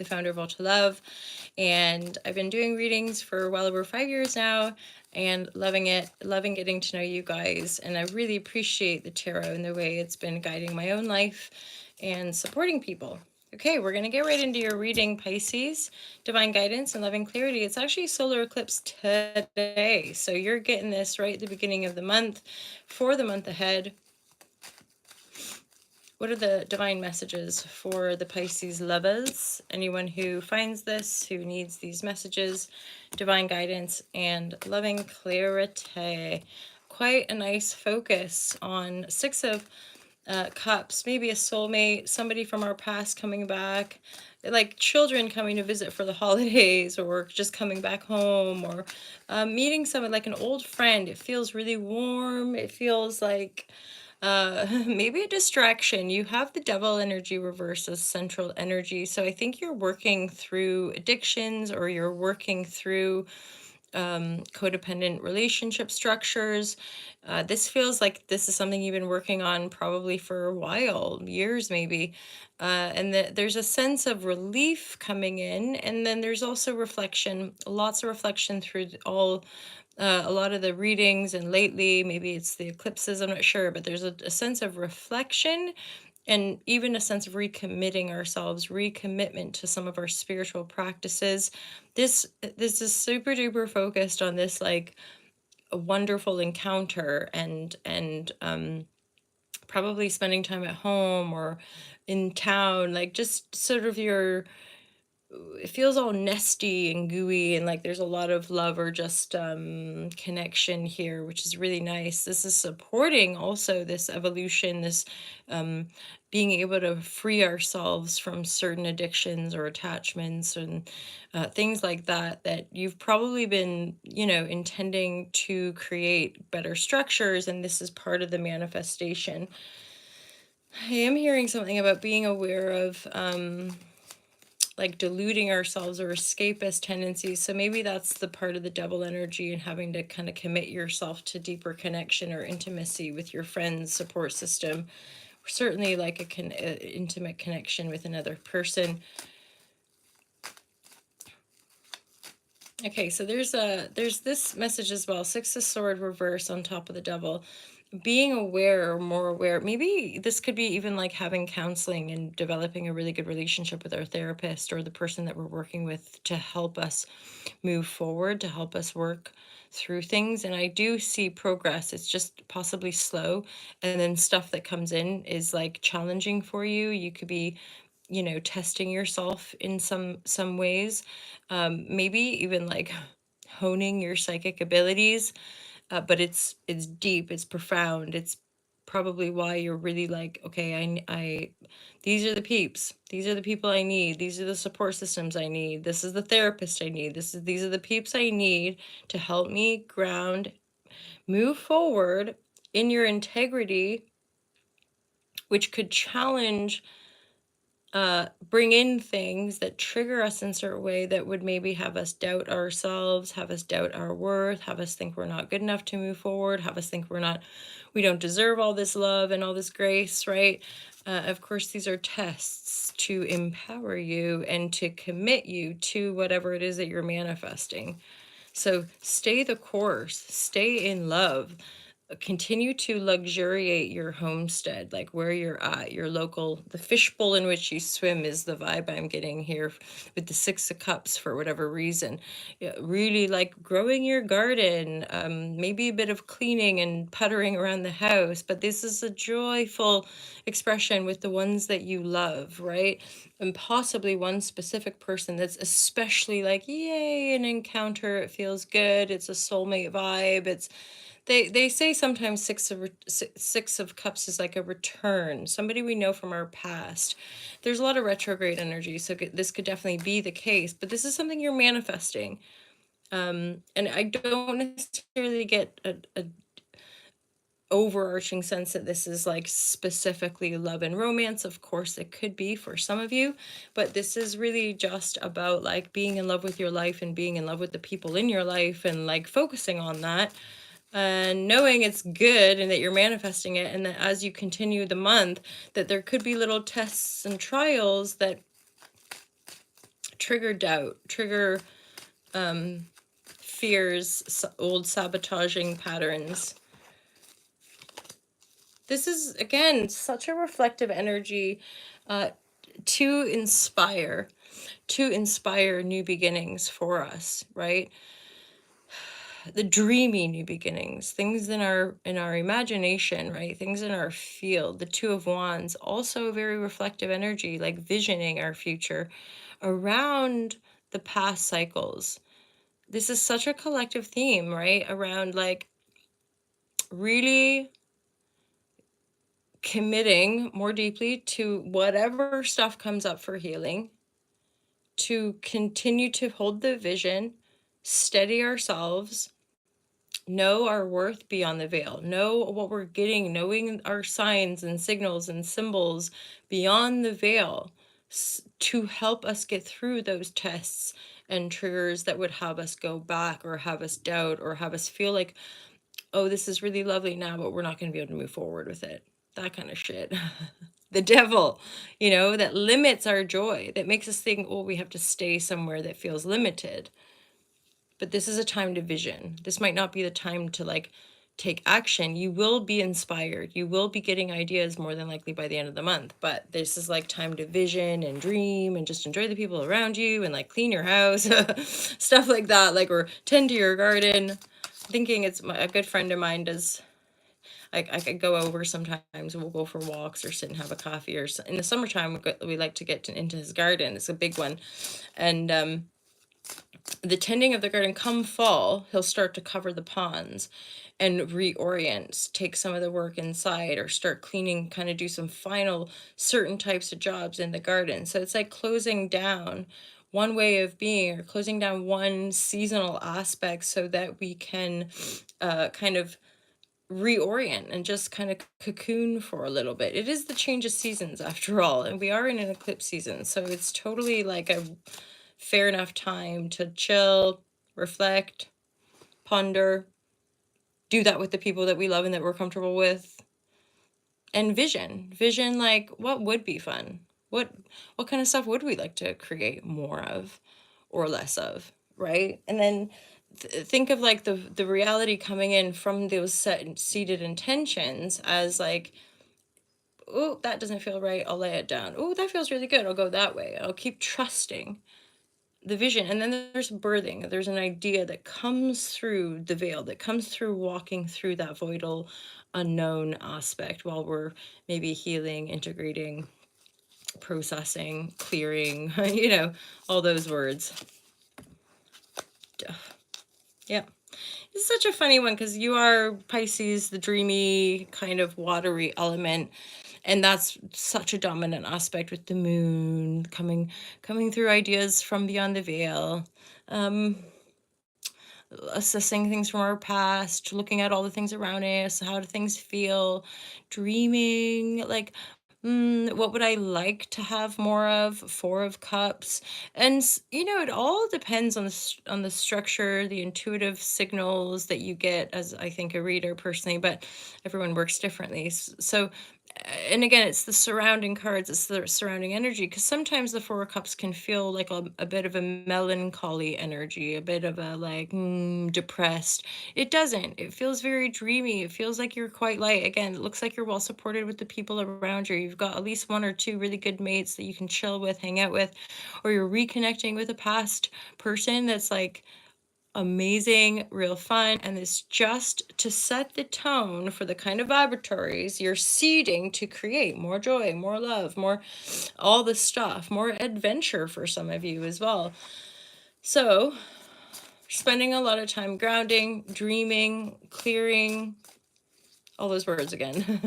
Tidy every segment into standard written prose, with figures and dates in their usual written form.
the founder of All to Love, and I've been doing readings for well over 5 years now and loving it, loving getting to know you guys. And I really appreciate the tarot and the way it's been guiding my own life and supporting people. Okay, we're going to get right into your reading, Pisces, divine guidance and loving clarity. It's actually solar eclipse today, so you're getting this right at the beginning of the month for the month ahead. What are the divine messages for the Pisces lovers? Anyone who finds this, who needs these messages, divine guidance and loving clarity. Quite a nice focus on Six of Cups, maybe a soulmate, somebody from our past coming back, like children coming to visit for the holidays, or just coming back home, or meeting someone like an old friend. It feels really warm. It feels like maybe a distraction. You have the devil energy reversed as central energy. So I think you're working through addictions, or you're working through codependent relationship structures. This feels like this is something you've been working on probably for a while, years maybe. And that there's a sense of relief coming in. And then there's also reflection, lots of reflection through all a lot of the readings, and lately maybe it's the eclipses, I'm not sure, but there's a sense of reflection and even a sense of recommitting ourselves, recommitment to some of our spiritual practices. This is super duper focused on this, like, a wonderful encounter, and probably spending time at home or in town, like just sort of your, it feels all nesty and gooey, and like there's a lot of love or just connection here, which is really nice. This is supporting also this evolution, this um being able to free ourselves from certain addictions or attachments, and things like that, that you've probably been, intending to create better structures, and this is part of the manifestation. I am hearing something about being aware of like deluding ourselves or escapist tendencies. So maybe that's the part of the devil energy, and having to kind of commit yourself to deeper connection or intimacy with your friends, support system, certainly like a intimate connection with another person. Okay, so there's this message as well. Six of Sword reverse on top of the devil. Being aware, or more aware. Maybe this could be even like having counseling and developing a really good relationship with our therapist or the person that we're working with to help us move forward, to help us work through things. And I do see progress. It's just possibly slow. And then stuff that comes in is like challenging for you. You could be, testing yourself in some ways, maybe even like honing your psychic abilities. But it's deep, it's profound. It's probably why you're really like, okay, I these are the peeps, these are the people I need, these are the support systems I need, this is the therapist I need, these are the peeps I need to help me ground, move forward in your integrity, which could challenge, bring in things that trigger us in a certain way that would maybe have us doubt ourselves, have us doubt our worth, have us think we're not good enough to move forward, have us think we don't deserve all this love and all this grace, right? Of course, these are tests to empower you and to commit you to whatever it is that you're manifesting. So stay the course, stay in love, continue to luxuriate your homestead, like where you're at, your local, the fishbowl in which you swim is the vibe I'm getting here with the Six of Cups for whatever reason. Yeah, really like growing your garden, maybe a bit of cleaning and puttering around the house, but this is a joyful expression with the ones that you love, right? And possibly one specific person that's especially like, yay, an encounter, it feels good, it's a soulmate vibe, it's, they say sometimes Six of Cups is like a return, somebody we know from our past. There's a lot of retrograde energy, so this could definitely be the case, but this is something you're manifesting. And I don't necessarily get a overarching sense that this is like specifically love and romance. Of course, it could be for some of you, but this is really just about like being in love with your life and being in love with the people in your life, and like focusing on that and knowing it's good and that you're manifesting it, and that as you continue the month, that there could be little tests and trials that trigger doubt, trigger fears, old sabotaging patterns. This is, again, such a reflective energy to inspire new beginnings for us, right? The dreamy new beginnings, things in our imagination, right? Things in our field. The Two of Wands, also very reflective energy, like visioning our future around the past cycles. This is such a collective theme, right? Around like really committing more deeply to whatever stuff comes up for healing, to continue to hold the vision, steady ourselves, know our worth beyond the veil, know what we're getting, knowing our signs and signals and symbols beyond the veil to help us get through those tests and triggers that would have us go back or have us doubt or have us feel like, oh, this is really lovely now, but we're not going to be able to move forward with it. That kind of shit. The devil, that limits our joy, that makes us think, oh, we have to stay somewhere that feels limited. But this is a time to vision. This might not be the time to like take action. You will be inspired. You will be getting ideas more than likely by the end of the month. But this is like time to vision and dream and just enjoy the people around you and like clean your house, stuff like that. Like, or tend to your garden. Thinking it's a good friend of mine does. I could go over sometimes. We'll go for walks or sit and have a coffee. Or in the summertime, we like to get into his garden. It's a big one, and the tending of the garden come fall, he'll start to cover the ponds and reorient, take some of the work inside or start cleaning, kind of do some final certain types of jobs in the garden. So it's like closing down one way of being or closing down one seasonal aspect so that we can kind of reorient and just kind of cocoon for a little bit. It is the change of seasons after all, and we are in an eclipse season, so it's totally like a fair enough time to chill, reflect, ponder, do that with the people that we love and that we're comfortable with, and vision like what would be fun, what kind of stuff would we like to create more of or less of, right? And then think of like the reality coming in from those seated intentions as like, oh, that doesn't feel right, I'll lay it down. Oh, that feels really good, I'll go that way. I'll keep trusting the vision. And then there's birthing. There's an idea that comes through the veil, that comes through walking through that voidal unknown aspect while we're maybe healing, integrating, processing, clearing, all those words. Yeah. It's such a funny one because you are Pisces, the dreamy kind of watery element. And that's such a dominant aspect with the moon coming through ideas from beyond the veil. Assessing things from our past, looking at all the things around us, how do things feel, dreaming, like, what would I like to have more of? Four of Cups. And, it all depends on on the structure, the intuitive signals that you get as, I think, a reader personally, but everyone works differently. So, and again, it's the surrounding cards, it's the surrounding energy, because sometimes the Four of Cups can feel like a bit of a melancholy energy, a bit of a like depressed. It doesn't. It feels very dreamy. It feels like you're quite light. Again, it looks like you're well supported with the people around you. You've got at least one or two really good mates that you can chill with, hang out with, or you're reconnecting with a past person that's like amazing, real fun, and it's just to set the tone for the kind of vibratories you're seeding to create more joy, more love, more all the stuff, more adventure for some of you as well. So, spending a lot of time grounding, dreaming, clearing, all those words again.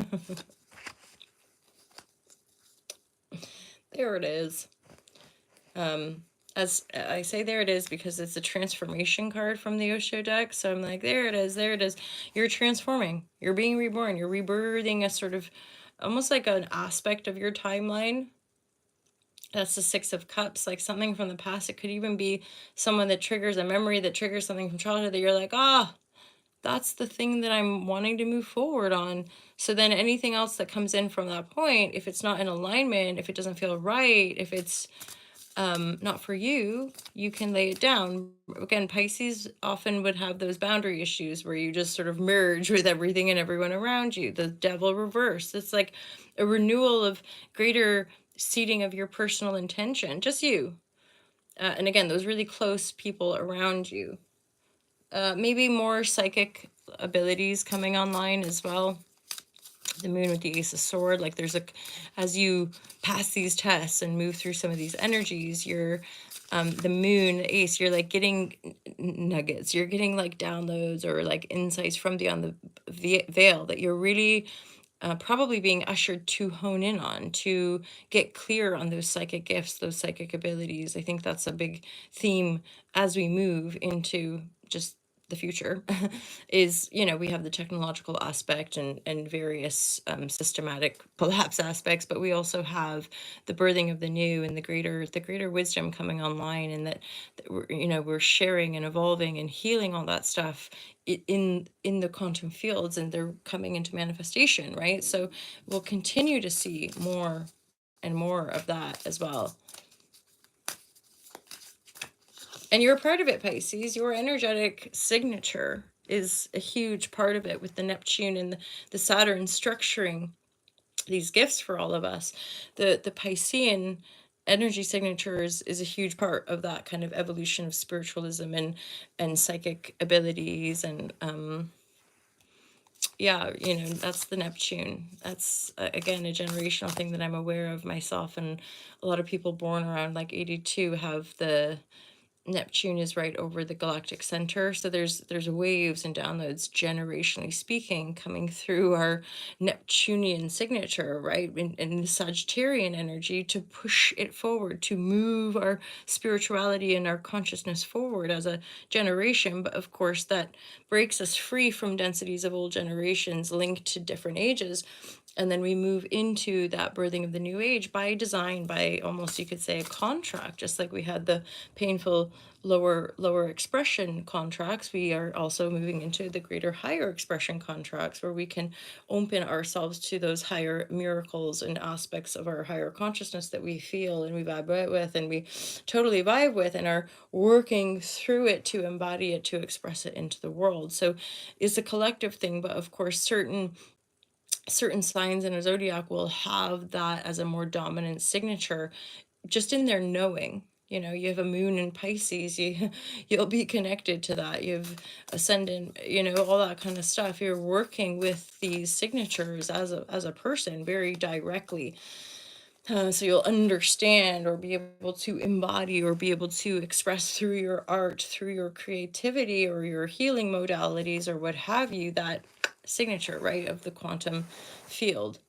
There it is. As I say, there it is, because it's a transformation card from the Osho deck. So I'm like, there it is, there it is. You're transforming, you're being reborn, you're rebirthing a sort of almost like an aspect of your timeline. That's the Six of Cups, like something from the past. It could even be someone that triggers a memory that triggers something from childhood that you're like, that's the thing that I'm wanting to move forward on. So then anything else that comes in from that point, if it's not in alignment, if it doesn't feel right, if it's not for you, you can lay it down. Again, Pisces often would have those boundary issues where you just sort of merge with everything and everyone around you. The devil reverse. It's like a renewal of greater seating of your personal intention, just you. And again, those really close people around you. Maybe more psychic abilities coming online as well. The moon with the ace of sword, like there's a, as you pass these tests and move through some of these energies, you're the moon, the ace, you're like getting nuggets, you're getting like downloads or like insights from beyond the veil that you're really probably being ushered to hone in on, to get clear on those psychic gifts, those psychic abilities. I think that's a big theme as we move into just the future is, you know, we have the technological aspect and various systematic collapse aspects, but we also have the birthing of the new and the greater wisdom coming online, and that we're, you know, we're sharing and evolving and healing all that stuff in the quantum fields, and they're coming into manifestation, right? So we'll continue to see more and more of that as well. And you're a part of it, Pisces. Your energetic signature is a huge part of it, with the Neptune and the Saturn structuring these gifts for all of us. The Piscean energy signatures is a huge part of that kind of evolution of spiritualism and psychic abilities. And yeah, you know, that's the Neptune. That's again a generational thing that I'm aware of myself, and a lot of people born around like 82 have the Neptune is right over the galactic center. So there's waves and downloads, generationally speaking, coming through our Neptunian signature, right? In the Sagittarian energy, to push it forward, to move our spirituality and our consciousness forward as a generation. But of course, that breaks us free from densities of old generations linked to different ages. And then we move into that birthing of the new age by design, by almost, you could say, a contract. Just like we had the painful lower expression contracts, we are also moving into the greater higher expression contracts, where we can open ourselves to those higher miracles and aspects of our higher consciousness that we feel and we vibrate with and we totally vibe with, and are working through it to embody it, to express it into the world. So it's a collective thing, but of course certain signs in a zodiac will have that as a more dominant signature, just in their knowing. You know, you have a moon in Pisces, you'll be connected to that. You have ascendant, you know, all that kind of stuff. You're working with these signatures as a person very directly. So you'll understand or be able to embody or be able to express through your art, through your creativity or your healing modalities or what have you, that signature, right, of the quantum field.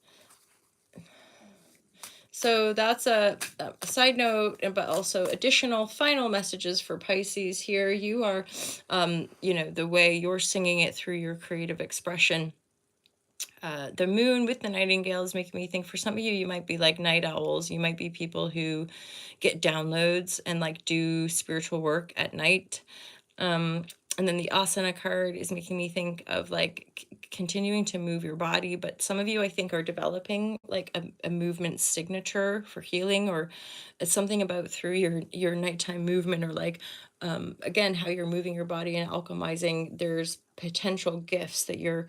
So that's a side note, but also additional final messages for Pisces here. You are, you know, the way you're singing it through your creative expression. The moon with the nightingale is making me think, for some of you, you might be like night owls. You might be people who get downloads and like do spiritual work at night. And then the asana card is making me think of like continuing to move your body. But some of you, I think, are developing like a movement signature for healing, or it's something about through your nighttime movement, or like again, how you're moving your body and alchemizing. There's potential gifts that you're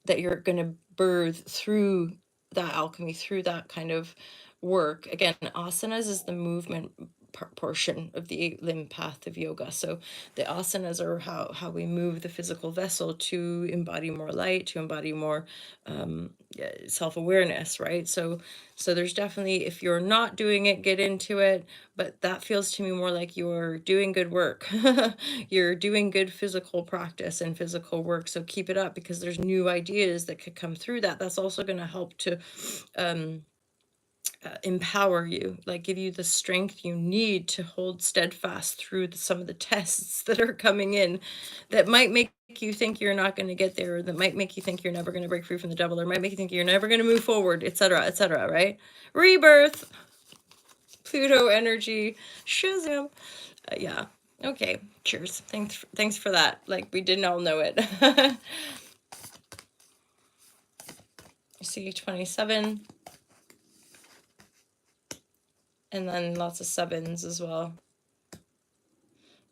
going to birth through that alchemy, through that kind of work. Again, asanas is the movement portion of the 8 limb path of yoga. So the asanas are how we move the physical vessel to embody more light, to embody more self-awareness, right? So there's definitely, if you're not doing it, get into it, but that feels to me more like you're doing good work. You're doing good physical practice and physical work, so keep it up, because there's new ideas that could come through that. That's also going to help to empower you, like give you the strength you need to hold steadfast through some of the tests that are coming in, that might make you think you're not going to get there, or that might make you think you're never going to break free from the devil, or might make you think you're never going to move forward, etc., right? Rebirth, Pluto energy, shazam. Yeah. Okay. Cheers. Thanks for that. Like, we didn't all know it. C27. And then lots of sevens as well.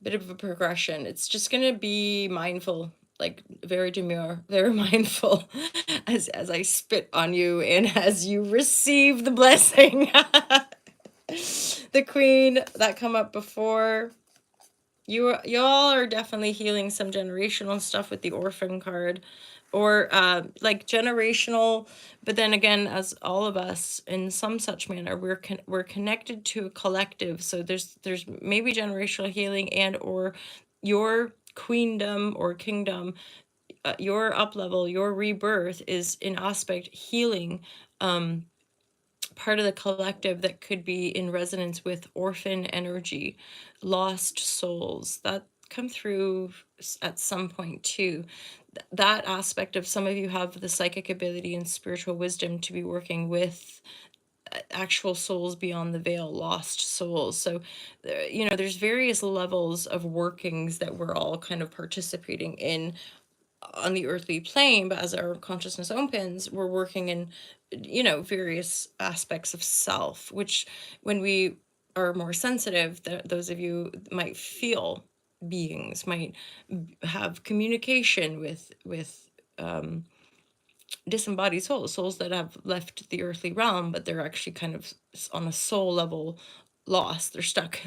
Bit of a progression. It's just gonna be mindful, like very demure, very mindful as I spit on you and as you receive the blessing. The queen that come up before. Y'all are definitely healing some generational stuff with the orphan card, or like generational, but then again, as all of us in some such manner, we're connected to a collective, so there's maybe generational healing and or your queendom or kingdom, your up level, your rebirth is in aspect healing part of the collective that could be in resonance with orphan energy, lost souls that come through at some point too. That aspect of some of you have the psychic ability and spiritual wisdom to be working with actual souls beyond the veil, lost souls. So there's various levels of workings that we're all kind of participating in on the earthly plane, but as our consciousness opens, we're working in various aspects of self, which when we are more sensitive, those of you might feel beings, might have communication with disembodied souls that have left the earthly realm, but they're actually kind of on a soul level lost, they're stuck.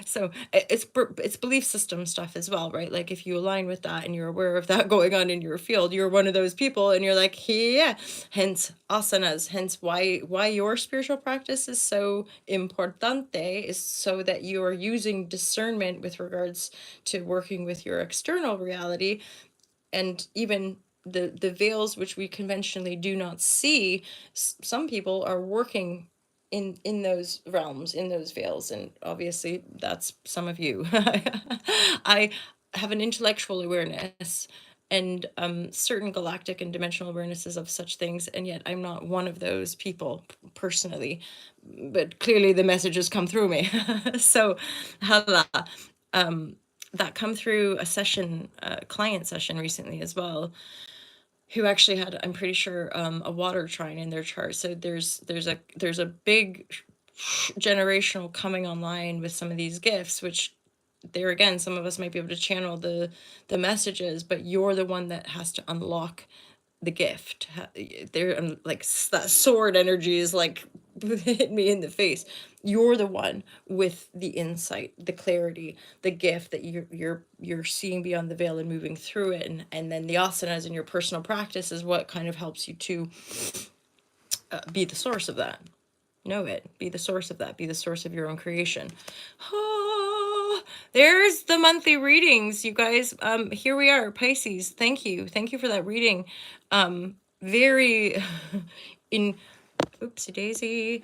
So it's belief system stuff as well, right? Like if you align with that and you're aware of that going on in your field, you're one of those people and you're like, yeah. Hence asanas, hence why your spiritual practice is so importante, is so that you are using discernment with regards to working with your external reality, and even the veils which we conventionally do not see. Some people are working in those realms, in those veils, and obviously that's some of you. I have an intellectual awareness and certain galactic and dimensional awarenesses of such things, and yet I'm not one of those people personally, but clearly the messages come through me. So hala, that come through a session, a client session recently as well, who actually had, I'm pretty sure, a water trine in their chart. So there's a big generational coming online with some of these gifts, which there again, some of us might be able to channel the messages, but you're the one that has to unlock the gift. There, like that sword energy is like hit me in the face. You're the one with the insight, the clarity, the gift that you're seeing beyond the veil and moving through it, and then the asanas in your personal practice is what kind of helps you to be the source of that. Know it. Be the source of that. Be the source of your own creation. Oh, there's the monthly readings, you guys. Here we are, Pisces. Thank you. Thank you for that reading. Very in oopsie daisy,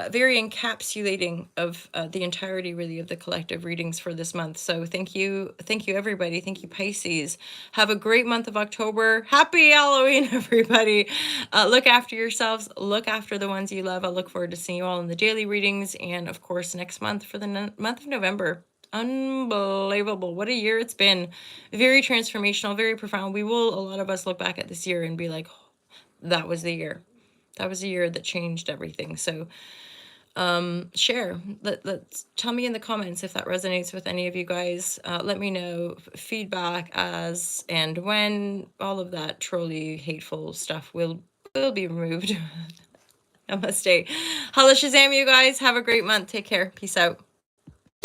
very encapsulating of the entirety really of the collective readings for this month. So thank you everybody. Thank you, Pisces. Have a great month of October. Happy Halloween, everybody. Look after yourselves, look after the ones you love. I look forward to seeing you all in the daily readings, and of course next month for the month of November. Unbelievable. What a year it's been. Very transformational, very profound. A lot of us look back at this year and be like, oh, that was the year. That was a year that changed everything. So share, let's tell me in the comments if that resonates with any of you guys. Let me know feedback as and when all of that trolly hateful stuff will be removed. Namaste. Hala Shazam, you guys. Have a great month. Take care. Peace out.